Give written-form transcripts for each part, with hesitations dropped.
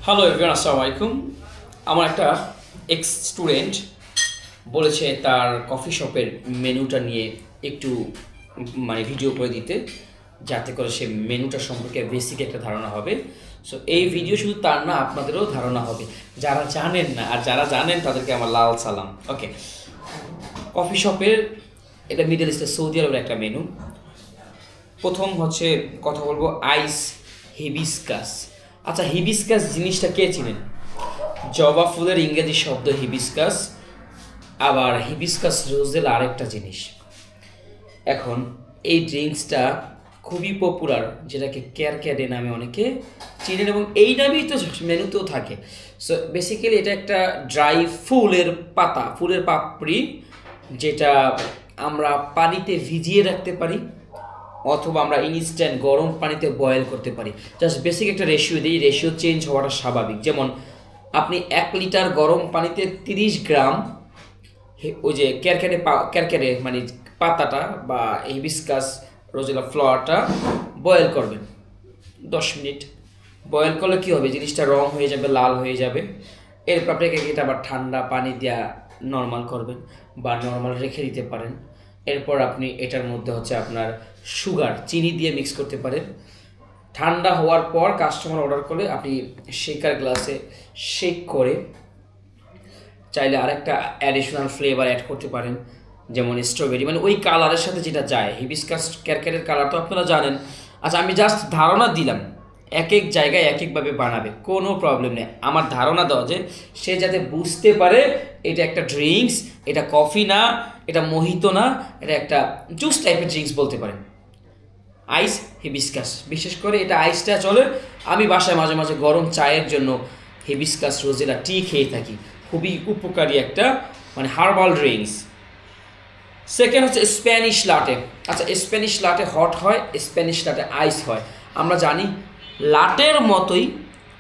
Hello everyone, আসসালামু আলাইকুম। আমার একটা এক্স স্টুডেন্ট বলেছে তার কফি শপের মেনুটা নিয়ে একটু ভিডিও করে দিতে, যাতে করে সে মেনুটা সম্পর্কে বেসিক একটা ধারণা হবে। সো এই ভিডিও শুধু তার না, আপনাদেরও ধারণা হবে যারা জানেন না, আর যারা জানেন তাদেরকে আমার লাল সালাম। ওকে, কফি শপের এটা মিডল ইস্টের সৌদি আরবের একটা মেনু। প্রথম হচ্ছে কথা বলবো আইস হিবিস্কাস। আচ্ছা, হিবিস্কাস জিনিসটা কে চিনেন? জবা ফুলের ইংরেজি শব্দ হিবিস্কাস, আবার হিবিস্কাস রোজেল আরেকটা জিনিস। এখন এই ড্রিঙ্কসটা খুবই পপুলার, যেটাকে ক্যারক্যাডে নামে অনেকে চিনেন, এবং এই নামেই তো মেনুতেও থাকে। সো বেসিক্যালি এটা একটা ড্রাই ফুলের পাতা, ফুলের পাপড়ি, যেটা আমরা পানিতে ভিজিয়ে রাখতে পারি অথবা আমরা ইনস্ট্যান্ট গরম পানিতে বয়েল করতে পারি। জাস্ট বেসিক একটা রেশিও দিই, রেশিও চেঞ্জ হওয়াটা স্বাভাবিক। যেমন আপনি 1 লিটার গরম পানিতে 30 গ্রাম ওই যে ক্যারক্যাডে পাতাটা বা হিবিস্কাস রোজেলা ফ্লাওয়ারটা বয়েল করবেন 10 মিনিট। বয়েল করলে কী হবে, জিনিসটা রং হয়ে যাবে, লাল হয়ে যাবে। এরপর আপনাকে এটা আবার ঠান্ডা পানি দেওয়া নর্মাল করবেন বা নর্মাল রেখে দিতে পারেন। এরপর আপনি এটার মধ্যে হচ্ছে আপনার সুগার, চিনি দিয়ে মিক্স করতে পারেন। ঠান্ডা হওয়ার পর কাস্টমার অর্ডার করলে আপনি শেকার গ্লাসে শেক করে চাইলে আরেকটা অ্যাডিশনাল ফ্লেভার অ্যাড করতে পারেন, যেমন স্ট্রবেরি, ওই কালারের সাথে যেটা যায়। হিবিস্কাস ক্যারক্যাডের কালার তো আপনারা জানেন। আচ্ছা, আমি জাস্ট ধারণা দিলাম, এক এক জায়গায় এক একভাবে বানাবে, কোনো প্রবলেম নেই। আমার ধারণা দেওয়া যে সে যাতে বুঝতে পারে এটা একটা ড্রিঙ্কস, এটা কফি না, এটা মোহিতো না, এটা একটা জুস টাইপের ড্রিঙ্কস বলতে পারেন। আইস হিবিস্কাস, বিশেষ করে এটা আইসটা চলে। আমি বাসায় মাঝে মাঝে গরম চায়ের জন্য হিবিস্কাস রোজেলা টি খেয়ে থাকি, খুবই উপকারী একটা হার্বাল ড্রিঙ্কস। সেকেন্ড হচ্ছে স্প্যানিশ লাটে। আচ্ছা, স্প্যানিশ লাটে হট হয়, স্প্যানিশ লাটে আইস হয়। আমরা জানি লাটের মতোই,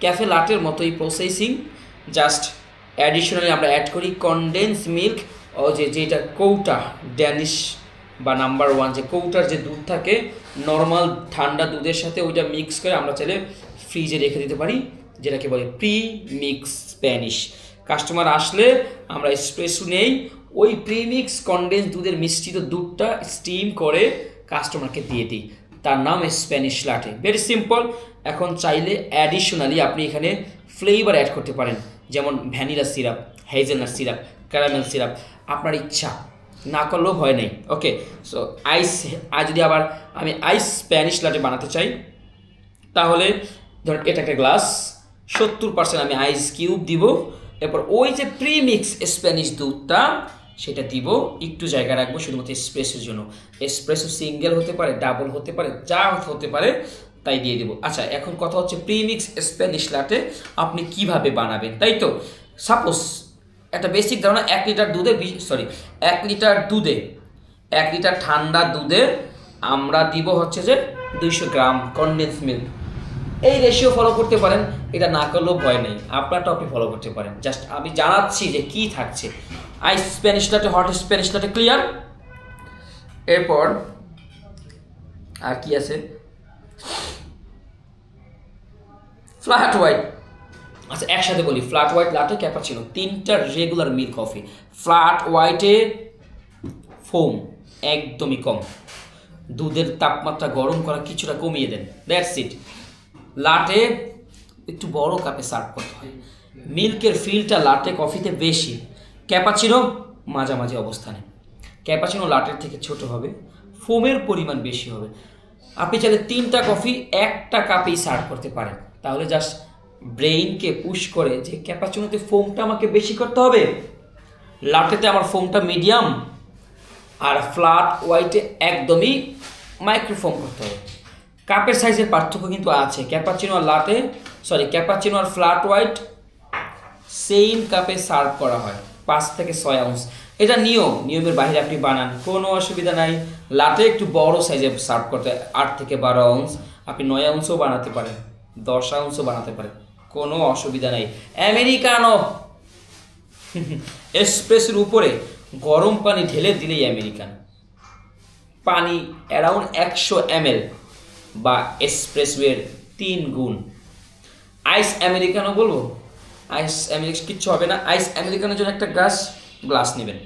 ক্যাফে লাটের মতোই প্রসেসিং, জাস্ট অ্যাডিশনালি আমরা অ্যাড করি কনডেন্স মিল্ক, ও যেটা কৌটা ড্যানিশ বা নাম্বার 1 যে কৌটার যে দুধ থাকে, নর্মাল ঠান্ডা দুধের সাথে ওইটা মিক্স করে আমরা চাইলে ফ্রিজে রেখে দিতে পারি, যেটাকে বলে প্রি মিক্স স্প্যানিশ। কাস্টমার আসলে আমরা এসপ্রেসো নেই, ওই প্রিমিক্স কনডেন্স দুধের মিশ্রিত দুধটা স্টিম করে কাস্টমারকে দিয়ে দিই, তার নাম স্প্যানিশ লাটে। Very simple. এখন চাইলে অ্যাডিশনালি আপনি এখানে ফ্লেভার অ্যাড করতে পারেন, যেমন vanilla syrup, hazelnut syrup, caramel syrup, আপনার ইচ্ছা, না করলেও ভয় নেই। ওকে, সো আইস, আর যদি আবার আমি আইস স্প্যানিশ লাটে বানাতে চাই, তাহলে ধরুন এটা একটা গ্লাস, 70% আমি আইস কিউব দিব। এরপর ওই যে প্রিমিক্স স্প্যানিশ দুধটা সেটা দিব, একটু জায়গা রাখবো শুধুমাত্র এসপ্রেসোর জন্য। এসপ্রেসো সিঙ্গেল হতে পারে, ডাবল হতে পারে, যা হতে পারে তাই দিয়ে দেবো। আচ্ছা, এখন কথা হচ্ছে প্রিমিক্স স্প্যানিশ লাটে আপনি কিভাবে বানাবেন, তাই তো? সাপোজ একটা বেসিক ধারণা, 1 লিটার দুধে 1 লিটার ঠান্ডা দুধে আমরা দিব হচ্ছে যে 200 গ্রাম কনডেন্স মিল্ক। এই রেশিও ফলো করতে পারেন, এটা না করলেও ভয় নেই, আপনারটা আপনি ফলো করতে পারেন। জাস্ট আমি জানাচ্ছি যে কি থাকছে। Ice Spanish latte, hot Spanish latte clear. এরপর আর কি আছে? Flat white. আচ্ছা, একসাথে বলি, ফ্ল্যাট হোয়াইট লাটে, ক্যাপাচিনো, 3টা রেগুলার মিল্ক কফি। ফ্ল্যাট হোয়াইটে ফোম একদমই কম, দুধের তাপমাত্রা গরম করা কিছুটা কমিয়ে দেন, দ্যাটস ইট। লাটে একটু বড় কাপে সার্ভ করতে হয়, মিল্কের ফিলটা লাটে কফিতে বেশি। ক্যাপাচিনো মাঝামাঝি অবস্থানে, ক্যাপাচিনো লাটের থেকে ছোট হবে, ফোমের পরিমাণ বেশি হবে। আপনি চাইলে 3টা কফি একটা কাপেই সার্ভ করতে পারেন। তাহলে জাস্ট ব্রেইনকে পুশ করে যে ক্যাপাচিনোতে ফোমটা আমাকে বেশি করতে হবে, লাটেতে আমার ফোমটা মিডিয়াম, আর ফ্ল্যাট হোয়াইটে একদমই মাইক্রোফোম করতে হবে। কাপের সাইজের পার্থক্য কিন্তু আছে। ক্যাপাচিনো আর ফ্ল্যাট হোয়াইট সেম কাপে সার্ভ করা হয়, 5 থেকে 6 আউন্স। এটা নিয়মের বাইরে আপনি বানান, কোনো অসুবিধা নাই। লাটে একটু বড় সাইজে সার্ভ করতে 8 থেকে 12 আউন্স, আপনি 9 আউন্সও বানাতে পারেন, 10 আউন্সও বানাতে পারেন, কোনো অসুবিধা নাই। আমেরিকানো, এসপ্রেসোর উপরে গরম পানি ঢেলে দিলেই আমেরিকান। পানি অ্যারাউন্ড 100 ml বা এসপ্রেসোর 3 গুণ। আইস আমেরিকানো বলবো, আইস আমেরিকানো কিচ্ছু হবে না। আইস আমেরিকানোর জন্য একটা গ্লাস নেবেন,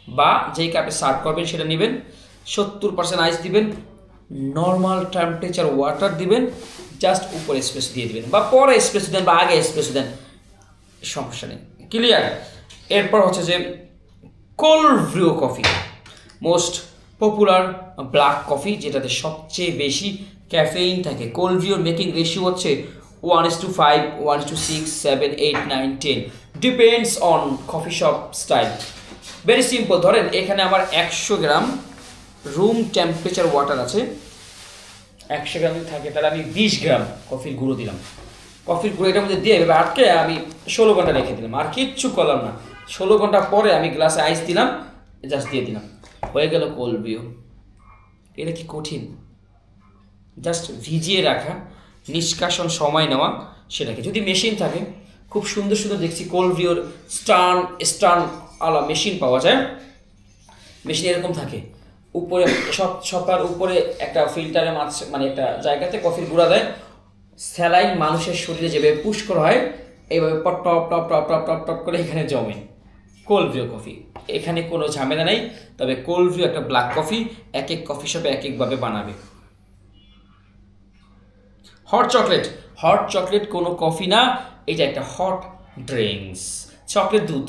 বা যেই কাপে সার্ভ করবেন সেটা নেবেন, 70% আইস দিবেন, নর্মাল টেম্পারেচার ওয়াটার দিবেন, জাস্ট উপরে স্পেস দিয়ে দিবেন, বা পরে স্পেস দেন বা আগে স্পেস দেন, সমস্যা নেই। ক্লিয়ার? এরপর হচ্ছে যে cold brew coffee, most popular black coffee, যেটাতে সবচেয়ে বেশি ক্যাফেইন থাকে। কোল্ড ব্রিউর মেকিং রেশিও হচ্ছে 1:5, 1:6, 7, 8, 9, 10, depends on coffee shop style. Very simple, ধরেন এখানে আমার 100 গ্রাম রুম টেম্পারেচার ওয়াটার আছে, 100 গ্রাম যদি থাকে তাহলে আমি 20 গ্রাম কফির গুঁড়ো দিলাম। কফির গুঁড়ো এটার মধ্যে দিয়ে এভাবে আটকে আমি 16 ঘন্টা রেখে দিলাম, আর কিচ্ছু করলাম না। 16 ঘন্টা পরে আমি গ্লাসে আইস দিলাম, জাস্ট দিয়ে দিলাম, হয়ে গেল কোল্ড ব্রিউ। এটা কি কঠিন? জাস্ট ভিজিয়ে রাখা, নিষ্কাশন সময় নেওয়া, সেটাকে যদি মেশিন থাকে, খুব সুন্দর সুন্দর দেখছি কোল্ড ব্রিউর স্টার্ন আলা মেশিন পাওয়া যায়। মেশিন এরকম থাকে, উপরে সবার উপরে একটা ফিল্টারে মাছ মানে একটা জায়গাতে কফির গুঁড়া দেয়, স্যালাইন মানুষের শরীরে যেভাবে পুশ করা হয় এইভাবে top top top top top top top করে এখানে জমে কোল্ড ব্রিউ কফি। এখানে কোনো ঝামেলা নেই, তবে কোল্ড ব্রিউ একটা ব্ল্যাক কফি এক এক কফি শপে এক একভাবে বানাবে। হট চকলেট কোনো কফি না, এটা একটা হট ড্রিঙ্কস। চকলেট দুধ,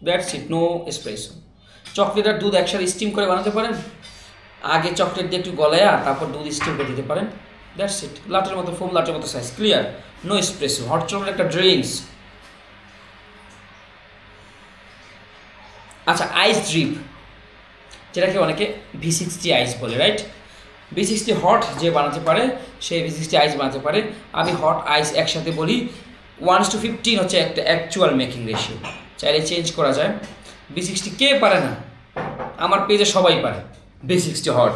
that's it, no espresso. Chocolate আর দুধ একসাথে স্টিম করে বানাতে পারেন, আগে চকলেট দিয়ে একটু গলায়া তারপর দুধ স্টিম করে দিতে পারেন, দ্যাটস ইট। লাটের মতো ফোম, লাটের মতো size, clear? No espresso. Hot chocolate একটা ড্রিঙ্কস। আচ্ছা, আইস ড্রিপ, যেটাকে অনেকে V60 আইস বলে, রাইট? V60 হট যে বানাতে পারে সে V60 আইস বানাতে পারে। আমি হট আইস একসাথে বলি, 1:15 হচ্ছে একটা অ্যাকচুয়াল মেকিং রেশিও, চাইলে চেঞ্জ করা যায়। V60 কে পারে না? আমার পেজে সবাই পারে। V60 হট,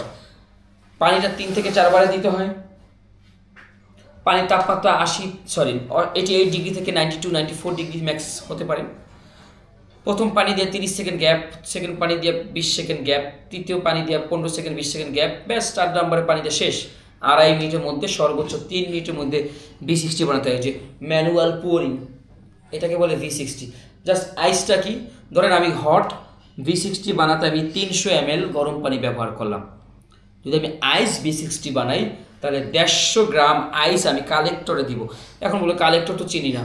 পানিটা 3 থেকে 4 বারে দিতে হয়। পানির তাপমাত্রা 88 ডিগ্রি থেকে 92, 94 ডিগ্রি ম্যাক্স হতে পারে। প্রথম পানি দিয়ে 30 সেকেন্ড গ্যাপ, সেকেন্ড পানি দিয়ে 20 সেকেন্ড গ্যাপ, তৃতীয় পানি দিয়ে 15 সেকেন্ড 20 সেকেন্ড গ্যাপ, ব্যাস 4 নম্বরে পানিতে শেষ। 2.5 মিনিটের মধ্যে, সর্বোচ্চ 3 মিনিটের মধ্যে V60 বানাতে হয়, যে ম্যানুয়াল পোরিং, এটাকে বলে V60। জাস্ট আইসটা কি, ধরেন আমি হট V60 বানাতে আমি 300 ml গরম পানি ব্যবহার করলাম। যদি আমি আইস V60 বানাই তাহলে 150 গ্রাম আইস আমি কালেক্টরে দিব। এখন বলো কালেক্টর তো চিনি না,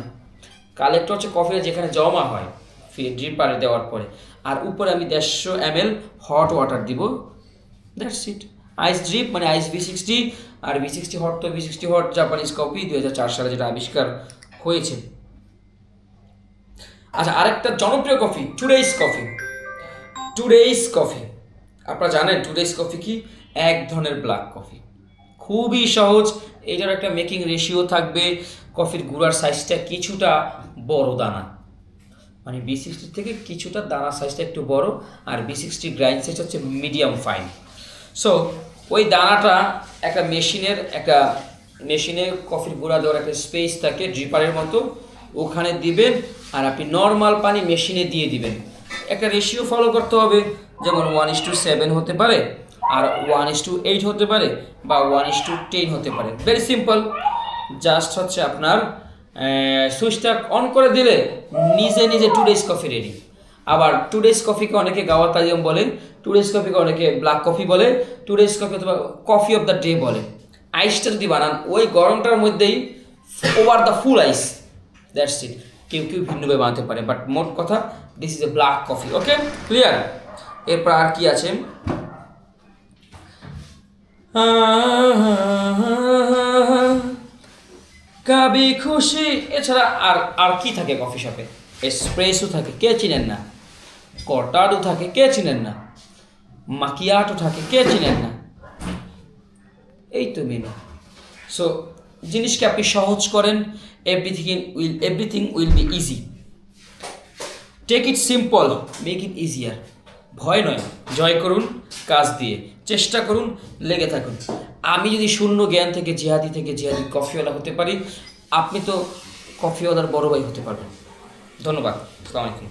কালেক্টর হচ্ছে কফিটা যেখানে জমা হয় ড্রিপারে দেওয়ার পরে, আর উপরে আমি 150 ml হট ওয়াটার দিব, দ্যাটস ইট। আইস ড্রিপ মানে আইস V60। আর V60 হট তো V60 হট জাপানিজ কফি 2004 সালে যেটা আবিষ্কার হয়েছে। আচ্ছা, আরেকটা জনপ্রিয় কফি টুডেইস কফি। আপনারা জানেন টুডেইস কফি কি? এক ধরনের ব্ল্যাক কফি, খুবই সহজ। এটার একটা মেকিং রেশিও থাকবে, কফির গুঁড়ার সাইজটা কিছুটা বড় দানা, মানে V60 থেকে কিছুটা দানা সাইজটা একটু বড়, আর V60 গ্রাইন্ড সাইজ হচ্ছে মিডিয়াম ফাইন। সো ওই দানাটা একটা মেশিনে কফির গুঁড়া দেওয়ার একটা স্পেস থাকে ড্রিপারের মতো, ওখানে দিবেন, আর আপনি নর্মাল পানি মেশিনে দিয়ে দিবেন। একটা রেশিও ফলো করতে হবে, যেমন 1:7 হতে পারে, আর 1:8 হতে পারে, বা 1:10 হতে পারে। ভেরি সিম্পল, জাস্ট হচ্ছে আপনার সুইচটা অন করে দিলে নিজে নিজে টুডেইস কফি রেডি। আবার টুডেইস কফিকে অনেকে গাওয়া তালিম বলে, টুডেইস কফিকে অনেকে ব্ল্যাক কফি বলে, টুডেইস কফি অথবা কফি অফ দ্য ডে বলে। আইসটা যদি বানান ওই গরমটার মধ্যেই over the full ice, that's it. কেউ ভিন্নভাবে বানাতে পারে, বাট মোট কথা this is a black coffee. Okay, clear? এরপর আর কি আছে? কাবি খুশি, এছাড়া আর কি থাকে কফি শপে? এসপ্রেসো থাকে, কে চিনেন না? কর্টাডো থাকে, কে চিনেন না? মাকিয়াটো থাকে, কে চিনেন না? এই তো মেনু। সো জিনিসকে আপনি সহজ করেন, everything will be easy. Take it simple, make it easier. ভয় নয়, জয় করুন কাজ দিয়ে, চেষ্টা করুন, লেগে থাকুন। আমি যদি শূন্য জ্ঞান থেকে জিহাদি কফিওয়ালা হতে পারি, আপনি তো কফিওয়ালার বড় ভাই হতে পারবেন। ধন্যবাদ, আসসালামু আলাইকুম।